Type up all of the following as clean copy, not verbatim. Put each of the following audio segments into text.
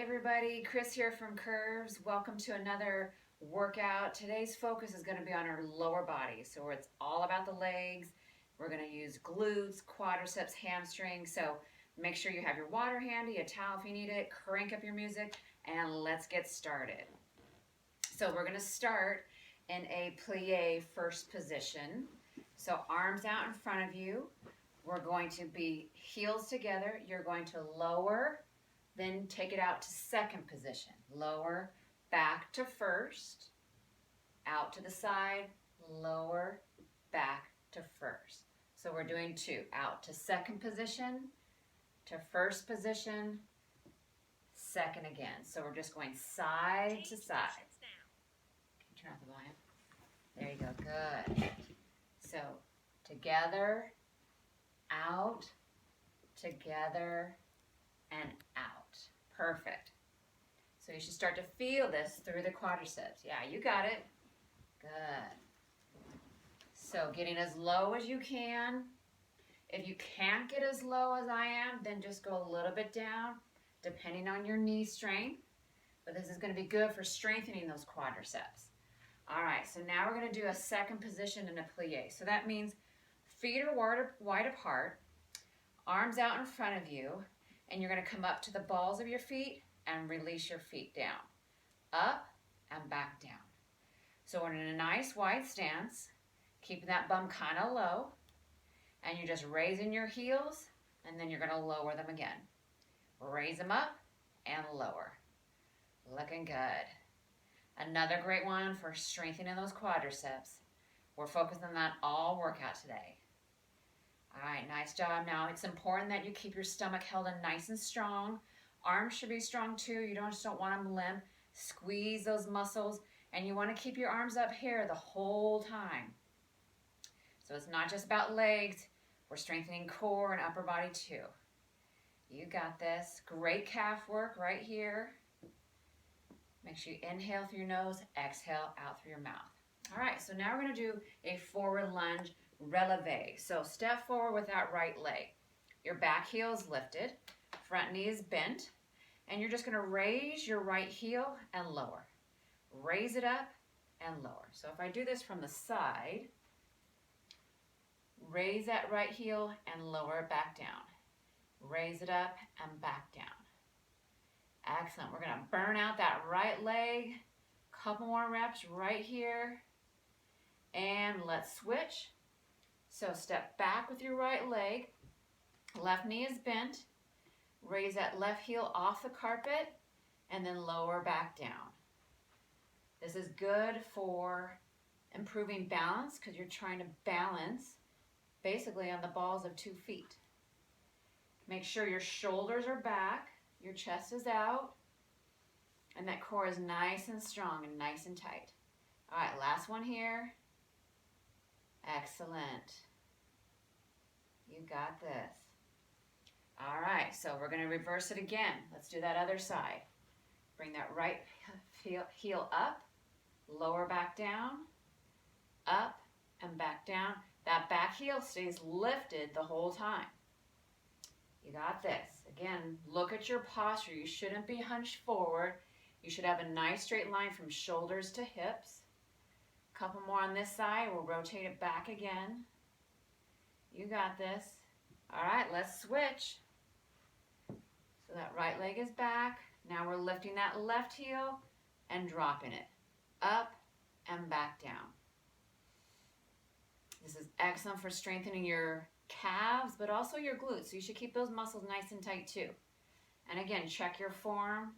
everybody, Chris here from Curves. Welcome to another workout. Today's focus is going to be on our lower body. So it's all about the legs. We're going to use glutes, quadriceps, hamstrings. So make sure you have your water handy, a towel if you need it, crank up your music, and let's get started. So we're going to start in a plie first position. So arms out in front of you. We're going to be heels together. You're going to lower, then take it out to second position. Lower, back to first, out to the side, lower, back to first. So we're doing two. Out to second position, to first position, second again. So we're just going side to side. Can you turn off the volume? There you go, good. So together, out, together, and out. Perfect. So you should start to feel this through the quadriceps. Yeah, you got it. Good. So getting as low as you can. If you can't get as low as I am, then just go a little bit down, depending on your knee strength. But this is going to be good for strengthening those quadriceps. All right, so now we're going to do a second position in a plie. So that means feet are wide apart, arms out in front of you, and you're going to come up to the balls of your feet and release your feet down. Up and back down. So we're in a nice wide stance, keeping that bum kind of low, and you're just raising your heels, and then you're going to lower them again. Raise them up and lower. Looking good. Another great one for strengthening those quadriceps. We're focused on that all workout today. All right, nice job. Now it's important that you keep your stomach held in nice and strong. Arms should be strong too. You just don't want them limp. Squeeze those muscles, and you want to keep your arms up here the whole time. So it's not just about legs. We're strengthening core and upper body too. You got this. Great calf work right here. Make sure you inhale through your nose, exhale out through your mouth. All right, so now we're going to do a forward lunge releve. So step forward with that right leg. Your back heel is lifted, front knee is bent, and you're just going to raise your right heel and lower. Raise it up and lower. So if I do this from the side, raise that right heel and lower it back down. Raise it up and back down. Excellent. We're going to burn out that right leg. Couple more reps right here. And let's switch. So step back with your right leg. Left knee is bent. Raise that left heel off the carpet and then lower back down. This is good for improving balance because you're trying to balance basically on the balls of 2 feet. Make sure your shoulders are back, your chest is out, and that core is nice and strong and nice and tight. All right, last one here. Excellent. You got this. All right, so we're going to reverse it again. Let's do that other side. Bring that right heel up, lower back down, up and back down. That back heel stays lifted the whole time. You got this. Again, look at your posture. You shouldn't be hunched forward. You should have a nice straight line from shoulders to hips. Couple more on this side. We'll rotate it back again. You got this. All right, let's switch. So that right leg is back. Now we're lifting that left heel and dropping it up and back down. This is excellent for strengthening your calves, but also your glutes. So you should keep those muscles nice and tight too. And again, check your form.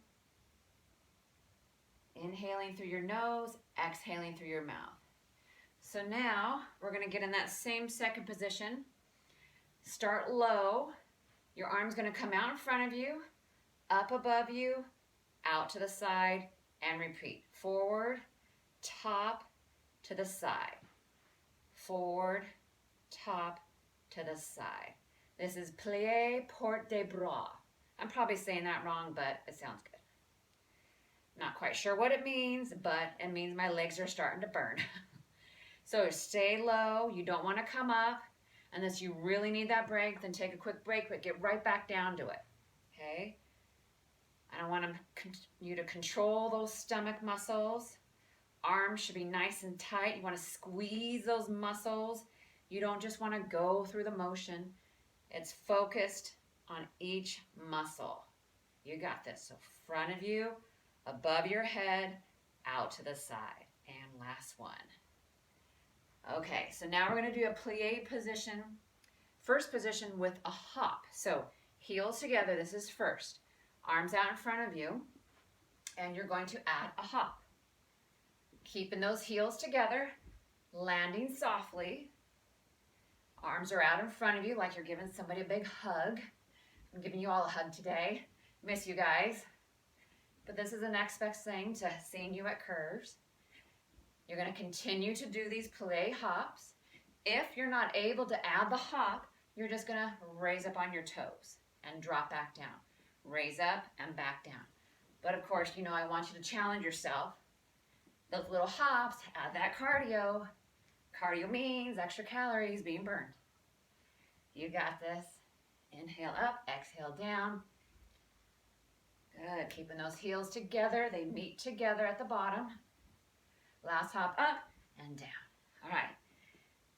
Inhaling through your nose, exhaling through your mouth. So now we're going to get in that same second position. Start low. Your arm's going to come out in front of you, up above you, out to the side, and repeat. Forward, top, to the side. Forward, top, to the side. This is plie porte de bras. I'm probably saying that wrong, but it sounds good. Not quite sure what it means, but it means my legs are starting to burn. So stay low. You don't want to come up. Unless you really need that break, then take a quick break, but get right back down to it. Okay? I don't want you to control those stomach muscles. Arms should be nice and tight. You want to squeeze those muscles. You don't just want to go through the motion. It's focused on each muscle. You got this. So front of you, above your head, out to the side. And last one. Okay, so now we're going to do a plie position. First position with a hop. So heels together, this is first. Arms out in front of you, and you're going to add a hop. Keeping those heels together, landing softly. Arms are out in front of you like you're giving somebody a big hug. I'm giving you all a hug today. Miss you guys. But this is the next best thing to seeing you at curves. You're going to continue to do these plie hops. If you're not able to add the hop, you're just going to raise up on your toes and drop back down. Raise up and back down. But of course, you know I want you to challenge yourself. Those little hops, add that cardio. Cardio means extra calories being burned. You got this. Inhale up, exhale down. Good, keeping those heels together. They meet together at the bottom. Last hop up and down. All right.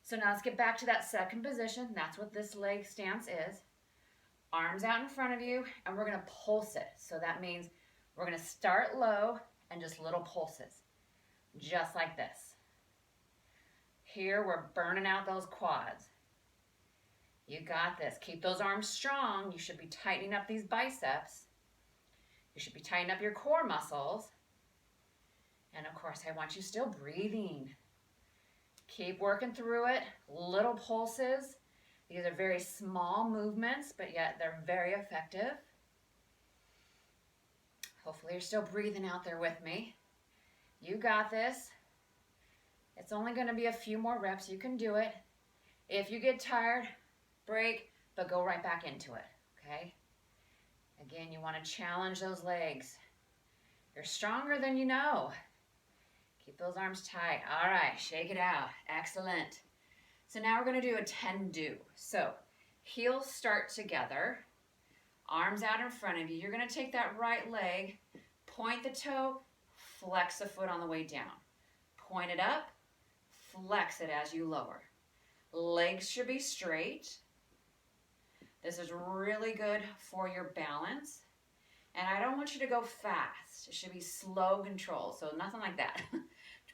So now let's get back to that second position. That's what this leg stance is. Arms out in front of you, and we're going to pulse it. So that means we're going to start low and just little pulses, just like this. Here we're burning out those quads. You got this. Keep those arms strong. You should be tightening up these biceps. You should be tightening up your core muscles. And of course, I want you still breathing. Keep working through it. Little pulses. These are very small movements, but yet they're very effective. Hopefully you're still breathing out there with me. You got this. It's only going to be a few more reps. You can do it. If you get tired, break, but go right back into it, okay? Again, you want to challenge those legs. You're stronger than you know. Keep those arms tight. All right, shake it out. Excellent. So now we're going to do a 10-do. So heels start together, arms out in front of you. You're going to take that right leg, point the toe, flex the foot on the way down. Point it up, flex it as you lower. Legs should be straight. This is really good for your balance. And I don't want you to go fast. It should be slow control. So nothing like that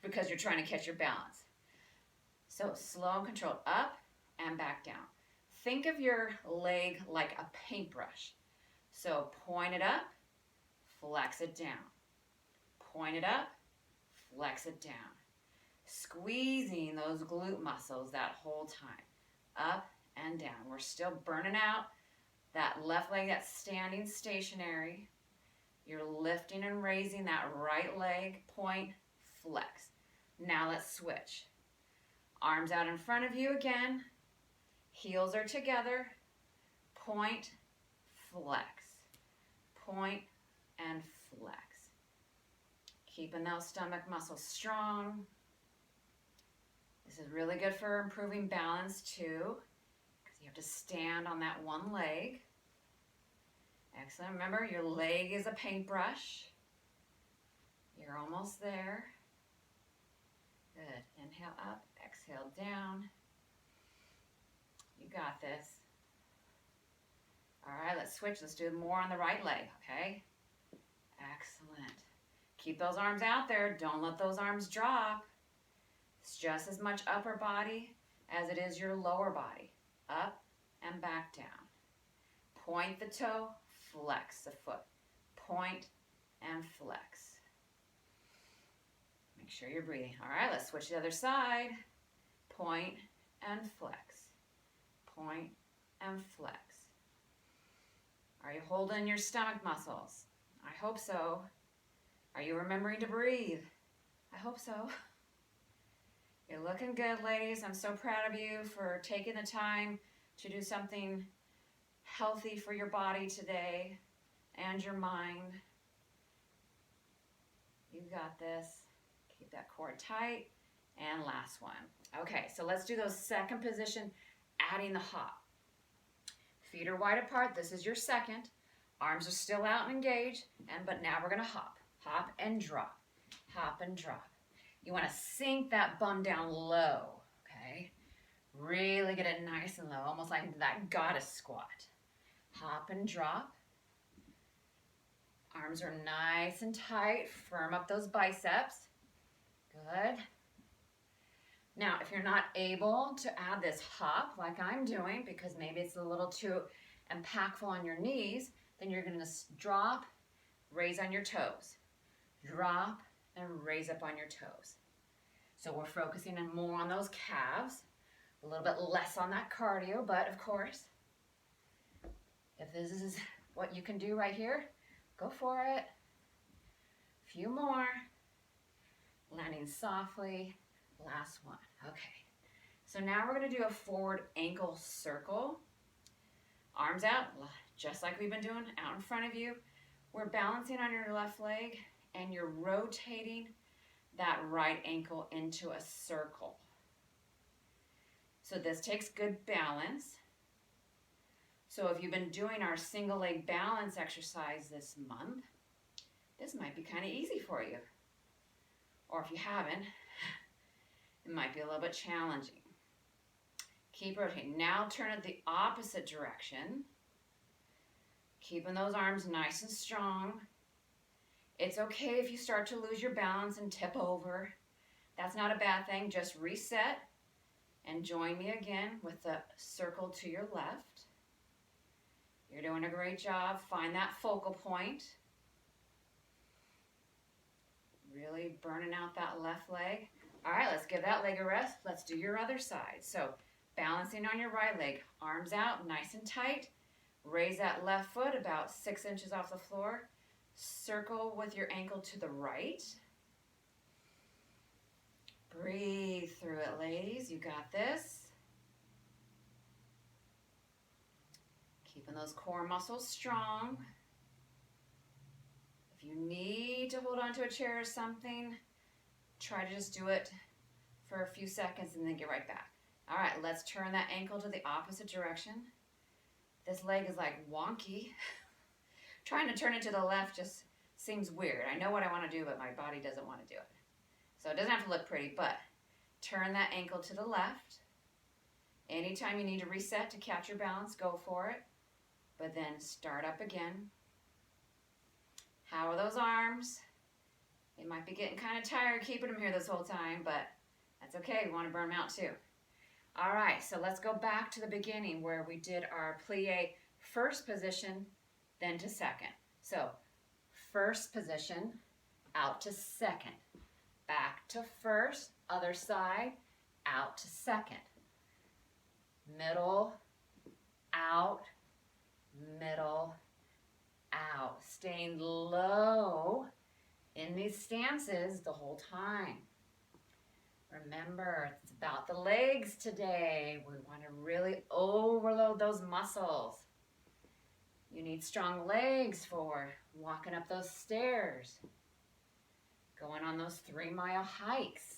because you're trying to catch your balance. So slow and controlled, up and back down. Think of your leg like a paintbrush. So point it up, flex it down. Point it up, flex it down. Squeezing those glute muscles that whole time. Up and down. We're still burning out that left leg that's standing stationary. You're lifting and raising that right leg, point, flex. Now let's switch. Arms out in front of you again. Heels are together. Point, flex. Point and flex. Keeping those stomach muscles strong. This is really good for improving balance too, because you have to stand on that one leg. Excellent. Remember, your leg is a paintbrush. You're almost there. Good. Inhale up, exhale down. You got this. All right, let's switch. Let's do more on the right leg, okay? Excellent. Keep those arms out there. Don't let those arms drop. It's just as much upper body as it is your lower body. Up and back down. Point the toe, flex the foot. Point and flex. Make sure you're breathing. All right, let's switch to the other side. Point and flex. Point and flex. Are you holding your stomach muscles? I hope so. Are you remembering to breathe? I hope so. You're looking good, ladies. I'm so proud of you for taking the time to do something healthy for your body today and your mind. You got this. Keep that core tight. And last one. Okay, so let's do those second position, adding the hop. Feet are wide apart. This is your second. Arms are still out and engaged, but now we're gonna hop. Hop and drop. Hop and drop. You wanna sink that bum down low, okay? Really get it nice and low, almost like that goddess squat. Hop and drop. Arms are nice and tight. Firm up those biceps. Good. Now, if you're not able to add this hop like I'm doing, because maybe it's a little too impactful on your knees, then you're gonna drop, raise on your toes. Drop and raise up on your toes. So we're focusing in more on those calves, a little bit less on that cardio, but of course, if this is what you can do right here, go for it. A few more. Landing softly. Last one. Okay. So now we're going to do a forward ankle circle. Arms out, just like we've been doing, out in front of you. We're balancing on your left leg, and you're rotating that right ankle into a circle. So this takes good balance. So if you've been doing our single leg balance exercise this month, this might be kind of easy for you. Or if you haven't, it might be a little bit challenging. Keep rotating. Now turn it the opposite direction. Keeping those arms nice and strong. It's okay if you start to lose your balance and tip over. That's not a bad thing. Just reset and join me again with the circle to your left. You're doing a great job. Find that focal point. Really burning out that left leg. All right, let's give that leg a rest. Let's do your other side. So balancing on your right leg, arms out, nice and tight. Raise that left foot about 6 inches off the floor. Circle with your ankle to the right. Breathe through it, ladies. You got this. Keeping those core muscles strong. If you need to hold on to a chair or something, try to just do it for a few seconds and then get right back. All right, let's turn that ankle to the opposite direction. This leg is like wonky. Trying to turn it to the left just seems weird. I know what I want to do, but my body doesn't want to do it. So it doesn't have to look pretty, but turn that ankle to the left. Anytime you need to reset to catch your balance, go for it. But then start up again. How are those arms? You might be getting kind of tired keeping them here this whole time, but that's okay. We want to burn them out too. All right, so let's go back to the beginning where we did our plie first position, then to second. So first position, out to second. Back to first, other side, out to second. Middle, out, middle, out. Staying low in these stances the whole time. Remember, it's about the legs today. We want to really overload those muscles. You need strong legs for walking up those stairs, going on those 3-mile hikes.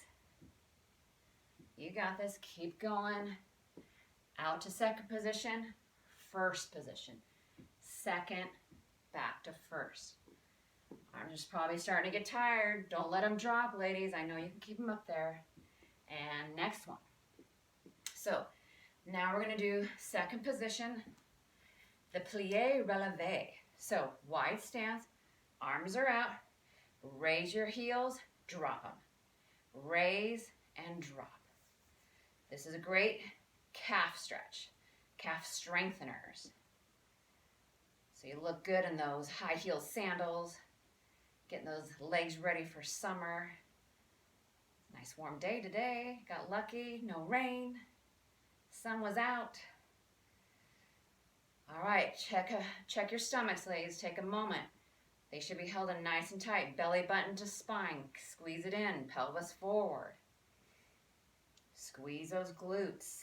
You got this. Keep going. Out to second position, first position. Second, back to first. I'm just probably starting to get tired. Don't let them drop, ladies. I know you can keep them up there. And next one. So now we're going to do second position, the plie releve. So wide stance, arms are out. Raise your heels, drop them. Raise and drop. This is a great calf stretch, calf strengtheners. So you look good in those high heel sandals, getting those legs ready for summer. Nice warm day today. Got lucky, no rain. Sun was out. All right, check your stomachs, ladies. Take a moment. They should be held in nice and tight. Belly button to spine. Squeeze it in. Pelvis forward. Squeeze those glutes.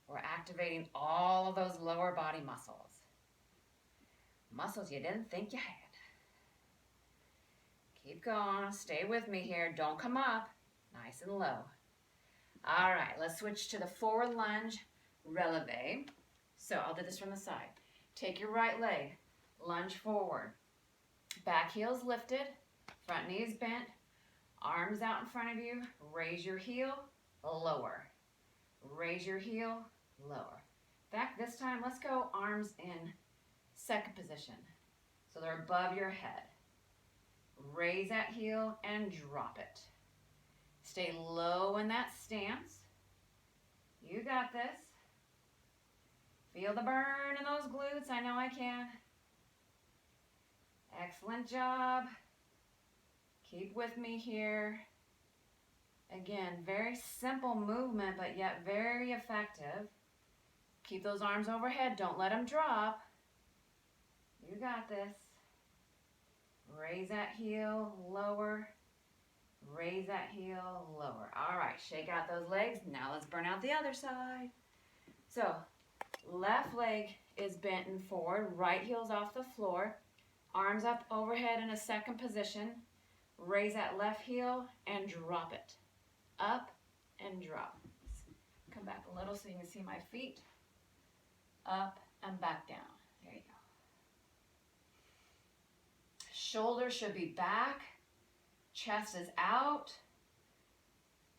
We're activating all of those lower body muscles. Muscles you didn't think you had. Keep going. Stay with me here. Don't come up. Nice and low. All right, let's switch to the forward lunge releve. So I'll do this from the side. Take your right leg, Lunge forward. Back heel's lifted, front knee is bent, arms out in front of you. Raise your heel, lower. Raise your heel, lower. Back this time, let's go arms in second position. So they're above your head. Raise that heel and drop it. Stay low in that stance. You got this. Feel the burn in those glutes. I know I can. Excellent job. Keep with me here. Again, very simple movement, but yet very effective. Keep those arms overhead. Don't let them drop. You got this. Raise that heel, lower. Raise that heel, lower. All right, shake out those legs. Now let's burn out the other side. So, left leg is bent and forward. Right heel's off the floor. Arms up overhead in a second position. Raise that left heel and drop it. Up and drop. Come back a little so you can see my feet. Up and back down. There you go. Shoulders should be back. Chest is out.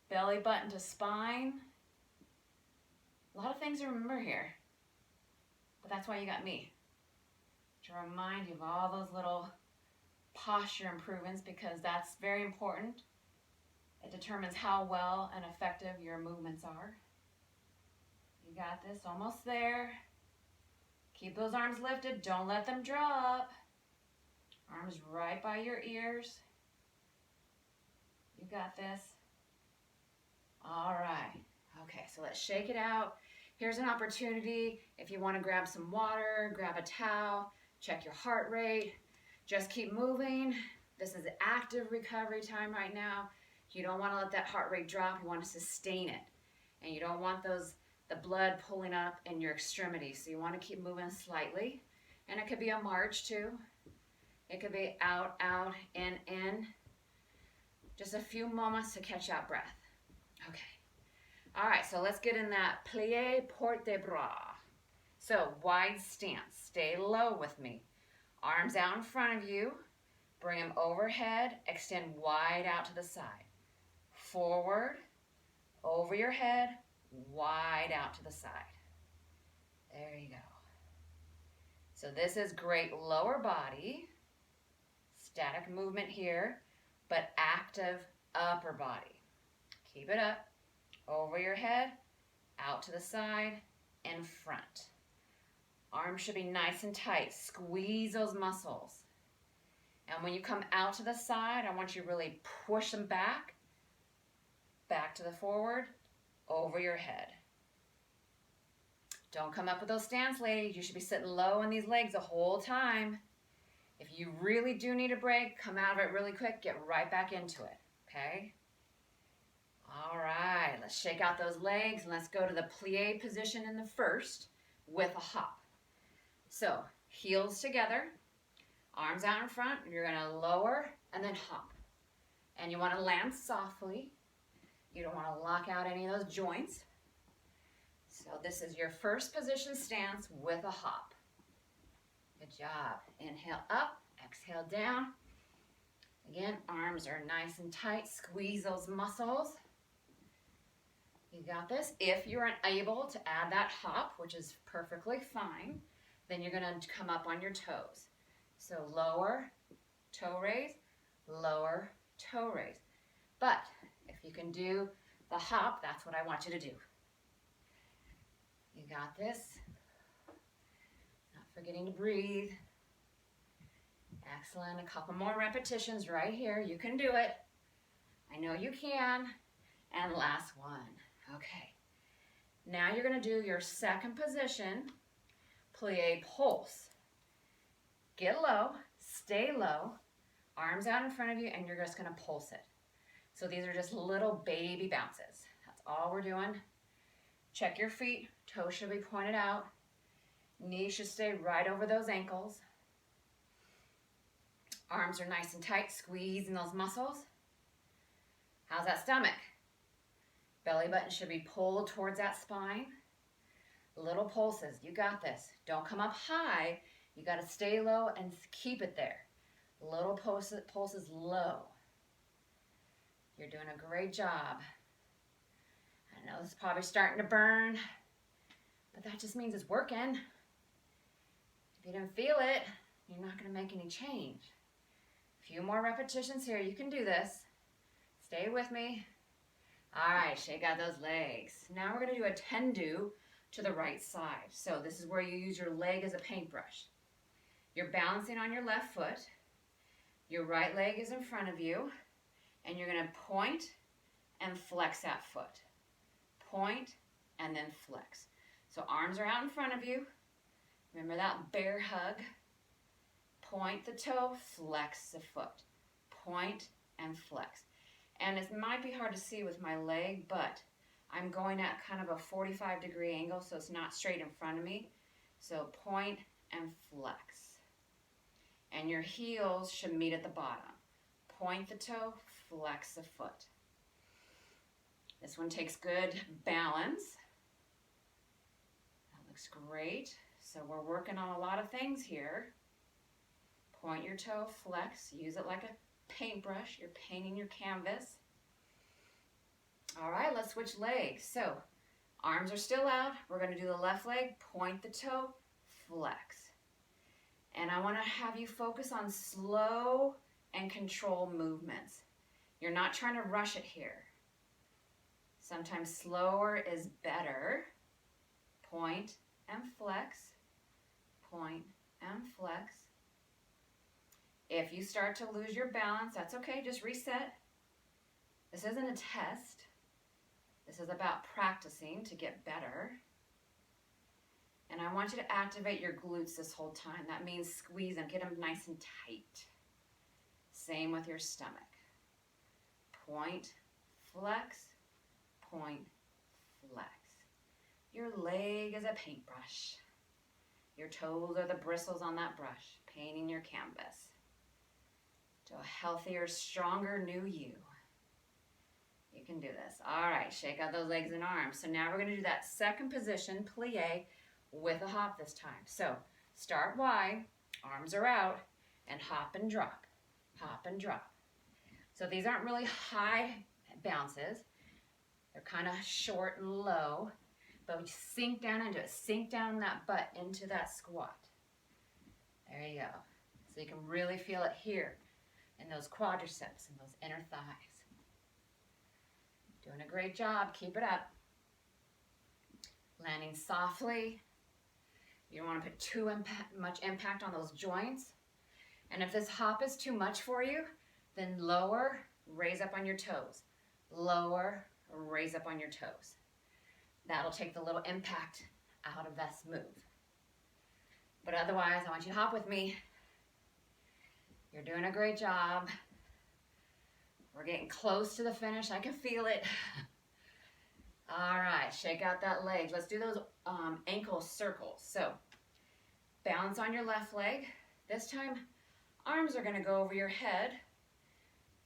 Belly button to spine. A lot of things to remember here. But that's why you got me. To remind you of all those little posture improvements, because that's very important. It determines how well and effective your movements are. You got this, almost there. Keep those arms lifted, don't let them drop. Arms right by your ears. You got this. All right. Okay, so let's shake it out. Here's an opportunity. If you want to grab some water, grab a towel, check your heart rate. Just keep moving. This is active recovery time right now. You don't want to let that heart rate drop. You want to sustain it. And you don't want the blood pulling up in your extremities. So you want to keep moving slightly. And it could be a march too. It could be out, out, in. Just a few moments to catch that breath. Okay. All right, so let's get in that plie porte de bras. So wide stance. Stay low with me. Arms out in front of you. Bring them overhead. Extend wide out to the side. Forward, over your head, wide out to the side. There you go. So this is great lower body. Static movement here, but active upper body. Keep it up. Over your head, out to the side, in front. Arms should be nice and tight. Squeeze those muscles. And when you come out to the side, I want you to really push them back. Back to the forward, over your head. Don't come up with those stance, ladies. You should be sitting low in these legs the whole time. If you really do need a break, come out of it really quick. Get right back into it, okay? All right, let's shake out those legs and let's go to the plie position in the first with a hop. So, heels together, arms out in front. You're gonna lower and then hop. And you wanna land softly. You don't wanna lock out any of those joints. So this is your first position stance with a hop. Good job. Inhale up, exhale down. Again, arms are nice and tight. Squeeze those muscles. You got this. If you're unable to add that hop, which is perfectly fine, then you're gonna come up on your toes. So lower, toe raise, lower, toe raise. But if you can do the hop, that's what I want you to do. You got this. Not forgetting to breathe. Excellent. A couple more repetitions right here. You can do it. I know you can. And last one. Okay. Now you're going to do your second position, plie pulse. Get low, stay low, arms out in front of you, and you're just going to pulse it. So these are just little baby bounces. That's all we're doing. Check your feet. Toes should be pointed out. Knees should stay right over those ankles. Arms are nice and tight, squeezing those muscles. How's that stomach? Belly button should be pulled towards that spine. Little pulses. You got this. Don't come up high. You got to stay low and keep it there. Little pulses low. You're doing a great job. I know this is probably starting to burn, but that just means it's working. If you don't feel it, you're not going to make any change. A few more repetitions here. You can do this. Stay with me. All right, shake out those legs. Now we're going to do a tendu to the right side. So this is where you use your leg as a paintbrush. You're balancing on your left foot. Your right leg is in front of you, and you're going to point and flex that foot. Point and then flex. So arms are out in front of you. Remember that bear hug. Point the toe, flex the foot. Point and flex. And it might be hard to see with my leg, but I'm going at kind of a 45-degree angle, so it's not straight in front of me. So point and flex. And your heels should meet at the bottom. Point the toe, flex the foot. This one takes good balance. That looks great. So we're working on a lot of things here. Point your toe, flex, use it like a paintbrush. You're painting your canvas. All right, let's switch legs. So arms are still out. We're going to do the left leg, point the toe, flex. And I want to have you focus on slow and controlled movements. You're not trying to rush it here. Sometimes slower is better. Point and flex, point and flex. If you start to lose your balance, that's okay, just reset. This isn't a test. This is about practicing to get better. And I want you to activate your glutes this whole time. That means squeeze them, get them nice and tight. Same with your stomach. Point, flex, point, flex. Your leg is a paintbrush. Your toes are the bristles on that brush, painting your canvas to a healthier, stronger new you. You can do this. All right, shake out those legs and arms. So now we're going to do that second position, plie, with a hop this time. So start wide, arms are out, and hop and drop. Hop and drop. So these aren't really high bounces. They're kind of short and low, but we sink down into it. Sink down that butt into that squat. There you go. So you can really feel it here in those quadriceps and those inner thighs. Doing a great job. Keep it up. Landing softly. You don't want to put too much impact on those joints. And if this hop is too much for you, then lower, raise up on your toes. Lower, raise up on your toes. That'll take the little impact out of this move. But otherwise, I want you to hop with me. You're doing a great job. We're getting close to the finish. I can feel it. All right, shake out that leg. Let's do those ankle circles. So balance on your left leg. This time, arms are going to go over your head.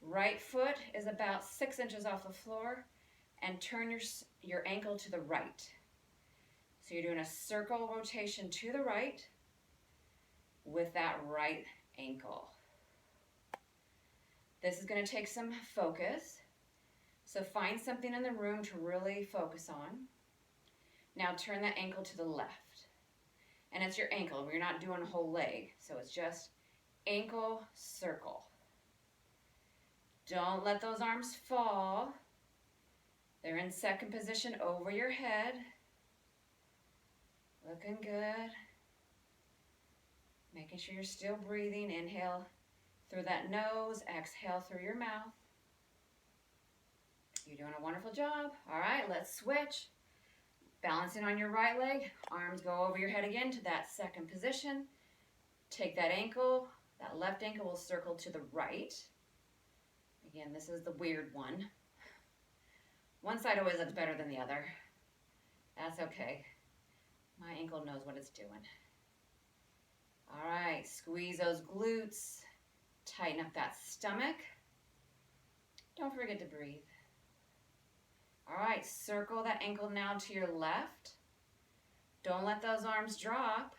Right foot is about 6 inches off the floor, and turn your ankle to the right. So you're doing a circle rotation to the right with that right ankle. This is going to take some focus. So find something in the room to really focus on. Now turn that ankle to the left. And it's your ankle. We're not doing a whole leg. So it's just ankle circle. Don't let those arms fall. They're in second position over your head. Looking good. Making sure you're still breathing. Inhale through that nose. Exhale through your mouth. You're doing a wonderful job. All right, let's switch. Balancing on your right leg. Arms go over your head again to that second position. Take that ankle. That left ankle will circle to the right. Again, this is the weird one. One side always looks better than the other. That's okay. My ankle knows what it's doing. All right, squeeze those glutes. Tighten up that stomach. Don't forget to breathe. All right, circle that ankle now to your left. Don't let those arms drop.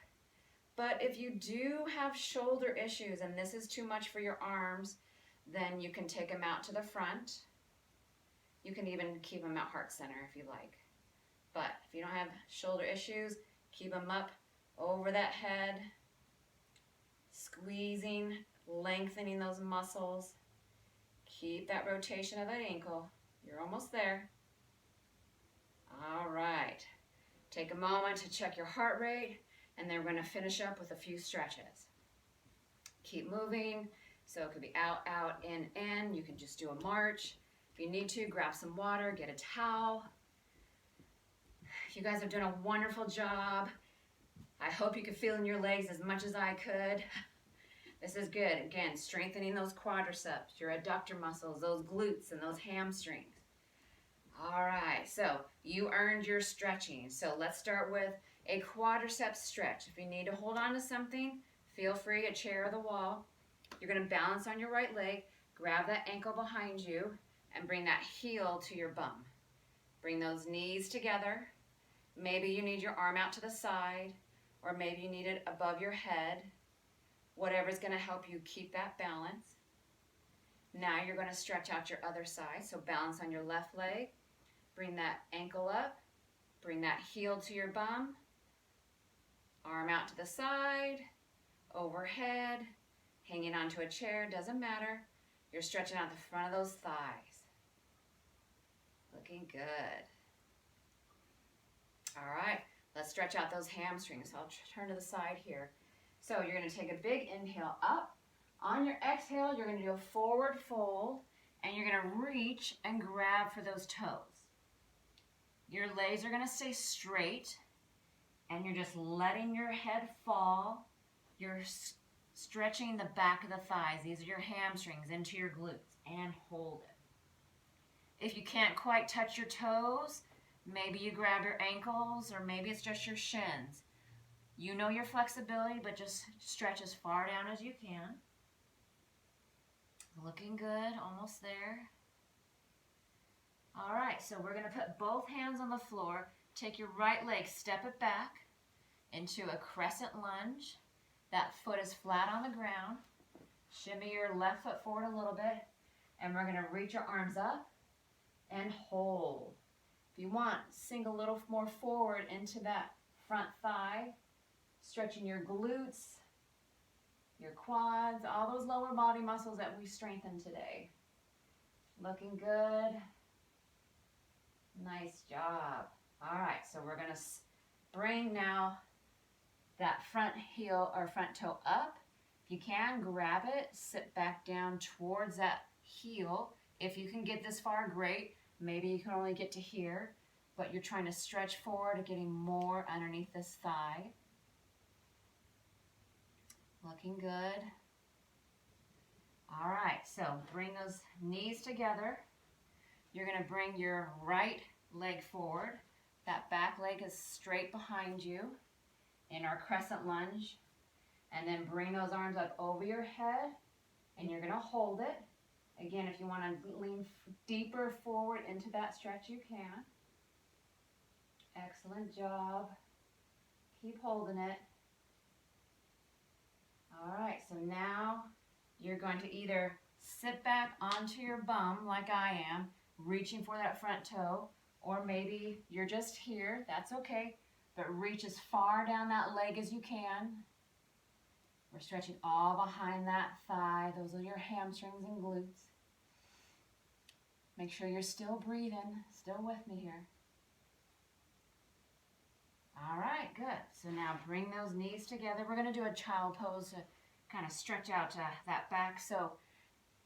But if you do have shoulder issues and this is too much for your arms, then you can take them out to the front. You can even keep them at heart center if you like. But if you don't have shoulder issues, keep them up over that head, squeezing, lengthening those muscles. Keep that rotation of that ankle. You're almost there. All right. Take a moment to check your heart rate, and then we're going to finish up with a few stretches. Keep moving. So it could be out, out, in. You can just do a march. If you need to, grab some water, get a towel. You guys have done a wonderful job. I hope you could feel in your legs as much as I could. This is good. Again, strengthening those quadriceps, your adductor muscles, those glutes, and those hamstrings. All right, so you earned your stretching. So let's start with a quadricep stretch. If you need to hold on to something, feel free, a chair or the wall. You're going to balance on your right leg, grab that ankle behind you, and bring that heel to your bum. Bring those knees together. Maybe you need your arm out to the side, or maybe you need it above your head. Whatever's going to help you keep that balance. Now you're going to stretch out your other side. So balance on your left leg. Bring that ankle up. Bring that heel to your bum. Arm out to the side, overhead, hanging onto a chair, doesn't matter. You're stretching out the front of those thighs. Looking good. All right, let's stretch out those hamstrings. I'll turn to the side here. So you're going to take a big inhale up. On your exhale, you're going to do a forward fold, and you're going to reach and grab for those toes. Your legs are going to stay straight, and you're just letting your head fall. You're stretching the back of the thighs. These are your hamstrings into your glutes, and hold it. If you can't quite touch your toes, maybe you grab your ankles, or maybe it's just your shins. You know your flexibility, but just stretch as far down as you can. Looking good, almost there. All right, so we're going to put both hands on the floor. Take your right leg, step it back into a crescent lunge. That foot is flat on the ground. Shimmy your left foot forward a little bit, and we're going to reach your arms up and hold. If you want, sink a little more forward into that front thigh, stretching your glutes, your quads, all those lower body muscles that we strengthened today. Looking good. Nice job. All right, so we're going to bring now that front heel or front toe up. If you can, grab it, sit back down towards that heel. If you can get this far, great. Maybe you can only get to here, but you're trying to stretch forward and getting more underneath this thigh. Looking good. All right, so bring those knees together. You're going to bring your right leg forward. That back leg is straight behind you in our crescent lunge. And then bring those arms up over your head, and you're going to hold it. Again, if you want to lean deeper forward into that stretch, you can. Excellent job. Keep holding it. All right, so now you're going to either sit back onto your bum like I am, reaching for that front toe, or maybe you're just here, that's okay, but reach as far down that leg as you can. We're stretching all behind that thigh. Those are your hamstrings and glutes. Make sure you're still breathing, still with me here. All right, good. So now bring those knees together. We're going to do a child pose to kind of stretch out that back. So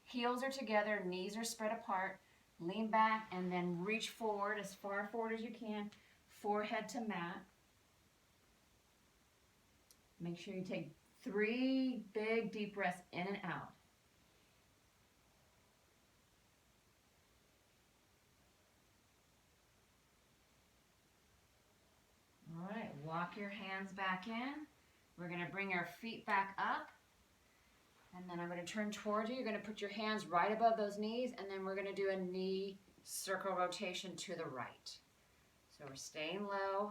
heels are together, knees are spread apart. Lean back and then reach forward as far forward as you can, forehead to mat. Make sure you take 3 big deep breaths in and out. All right, walk your hands back in. We're going to bring our feet back up. And then I'm going to turn towards you. You're going to put your hands right above those knees, and then we're going to do a knee circle rotation to the right. So we're staying low.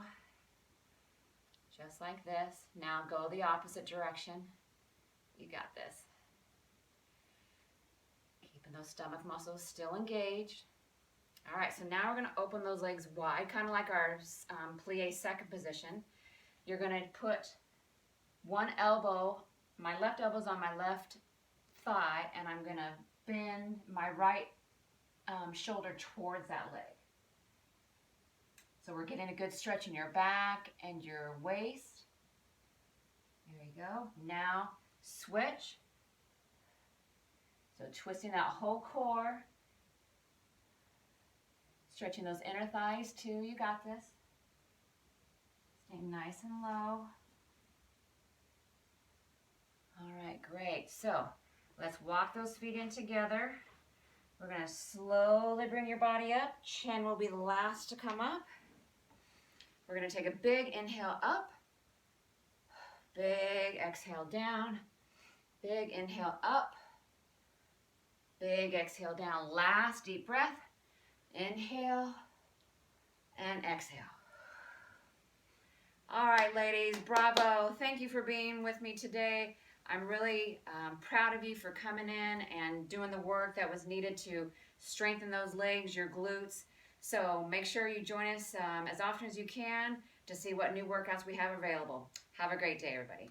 Just like this. Now go the opposite direction. You got this. Keeping those stomach muscles still engaged. All right, so now we're gonna open those legs wide, kind of like our plie second position. You're gonna put one elbow, my left elbow's on my left thigh, and I'm gonna bend my right shoulder towards that leg. So we're getting a good stretch in your back and your waist. There you go. Now switch. So twisting that whole core. Stretching those inner thighs too. You got this. Staying nice and low. All right, great. So let's walk those feet in together. We're going to slowly bring your body up. Chin will be the last to come up. We're going to take a big inhale up. Big exhale down. Big inhale up. Big exhale down. Last deep breath. Inhale and exhale. All right, ladies, bravo. Thank you for being with me today. I'm really proud of you for coming in and doing the work that was needed to strengthen those legs, your glutes. So make sure you join us as often as you can to see what new workouts we have available. Have a great day, everybody.